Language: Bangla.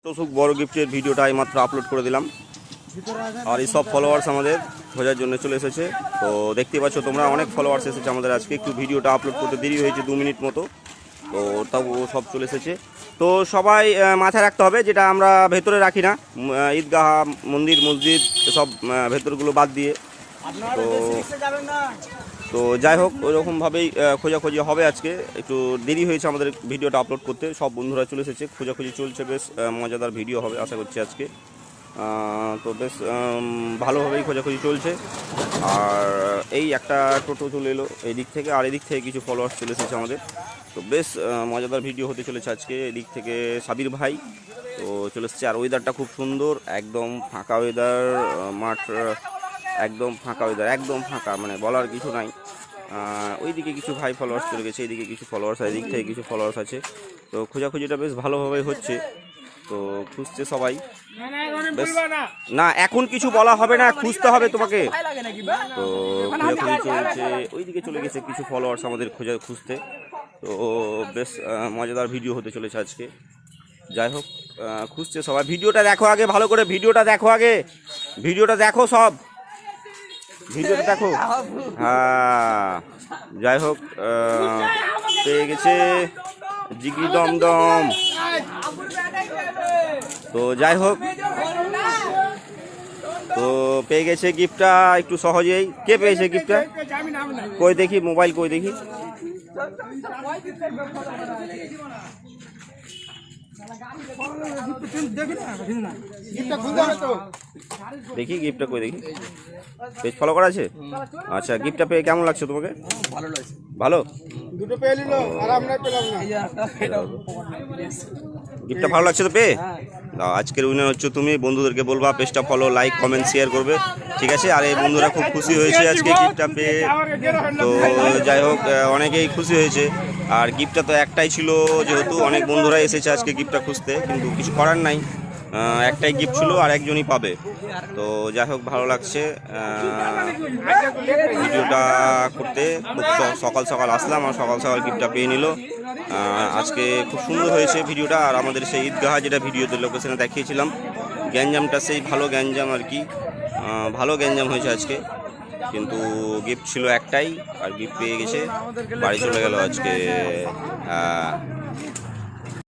তোষক বড় গিফটের ভিডিওটা এইমাত্র আপলোড করে দিলাম। আর এই সব ফলোয়ার্স আমাদের খোঁজার জন্য চলে এসেছে। তো দেখতে পাচ্ছ তোমরা অনেক ফলোয়ার্স এসেছে আমাদের আজকে। একটু ভিডিওটা আপলোড করতে দেরি হয়েছে 2 মিনিট মতো, তো তাও সব চলে এসেছে। তো সবাই মাথায় রাখতে হবে, যেটা আমরা ভেতরে রাখি না, ঈদগাহ, মন্দির, মসজিদ এসব ভেতরগুলো বাদ দিয়ে। তো যাই হোক, ওইরকমভাবেই খোঁজাখুঁজি হবে আজকে। একটু দেরি হয়েছে আমাদের ভিডিওটা আপলোড করতে। সব বন্ধুরা চলে এসেছে, খোঁজাখুঁজি চলছে, বেশ মজাদার ভিডিও হবে আশা করছি আজকে। তো বেশ ভালোভাবেই খোঁজাখুঁজি চলছে। আর এই একটা টোটো চলে এলো এই দিক থেকে, আর এদিক থেকে কিছু ফলোয়ার্স চলে এসেছে আমাদের। তো বেশ মজাদার ভিডিও হতে চলেছে আজকে। এদিক থেকে সাবির ভাই তো চলে এসেছে। আর ওয়েদারটা খুব সুন্দর, একদম ফাঁকা ওয়েদার, মাঠ একদম ফাঁকা ওয়েদার, একদম ফাঁকা, মানে বলার কিছু নাই। ওইদিকে কিছু ভাই ফলোয়ার্স চলে গেছে, এইদিকে কিছু ফলোয়ার্স, এদিক থেকে কিছু ফলোয়ার্স আছে। তো খোঁজাখুঁজিটা বেশ ভালোভাবে হচ্ছে। তো খুঁজছে সবাই। বেশ না, এখন কিছু বলা হবে না, খুঁজতে হবে তোমাকে। তো খোঁজাখুঁজি চলছে, ওইদিকে চলে গেছে কিছু ফলোয়ার্স আমাদের খুঁজতে। তো বেশ মজাদার ভিডিও হতে চলেছে আজকে। যাই হোক, খুঁজছে সবাই। ভিডিওটা দেখো আগে ভালো করে, ভিডিওটা দেখো আগে, ভিডিওটা দেখো, সব ভিডিওটা দেখো। হ্যাঁ, যাই হোক, পেয়ে গেছে জিগি দমদম। তো যাই হোক, তো পেয়ে গেছে গিফটটা একটু সহজেই। কে পেয়েছে গিফটটা? কই দেখি, মোবাইল কই দেখি। দেখি গিফটটা কই দেখি। পেজ ফলো করা আছে? আচ্ছা, গিফটটা পেয়ে কেমন লাগছে তোমাকে? ভালো লাগছে। ভালো? দুটো পেয়ে নিল আর আমরা পেলাম না। গিফটটা ভালো লাগছে তো পেয়ে? আজকের উইনার হচ্ছে তুমি। বন্ধুদেরকে বলবা পেজটা ফলো, লাইক, কমেন্ট, শেয়ার করবে, ঠিক আছে? আর এই বন্ধুরা খুব খুশি হয়েছে আজকে গিফটটা পেয়ে। তো যাই হোক, অনেকেই খুশি হয়েছে। আর গিফটটা তো একটাই ছিল, যেহেতু অনেক বন্ধুরা এসেছে আজকে গিফটটা খুঁজতে, কিন্তু কিছু করার নাই, একটাই গিফট ছিল আর একজনই পাবে। তো যাই হোক, ভালো লাগছে ভিডিওটা করতে। খুব সকাল সকাল আসলাম আর সকাল সকাল গিফটটা পেয়ে নিল। আজকে খুব সুন্দর হয়েছে ভিডিওটা। আর আমাদের সেই ঈদগাহ, যেটা ভিডিওতে লোকেশনে দেখিয়েছিলাম, গ্যাঞ্জামটা সেই ভালো গ্যাঞ্জাম আর কি, ভালো গ্যাঞ্জাম হয়েছে আজকে। কিন্তু গিফট ছিল একটাই, আর গিফট পেয়ে গেছে, বাড়ি চলে গেল আজকে।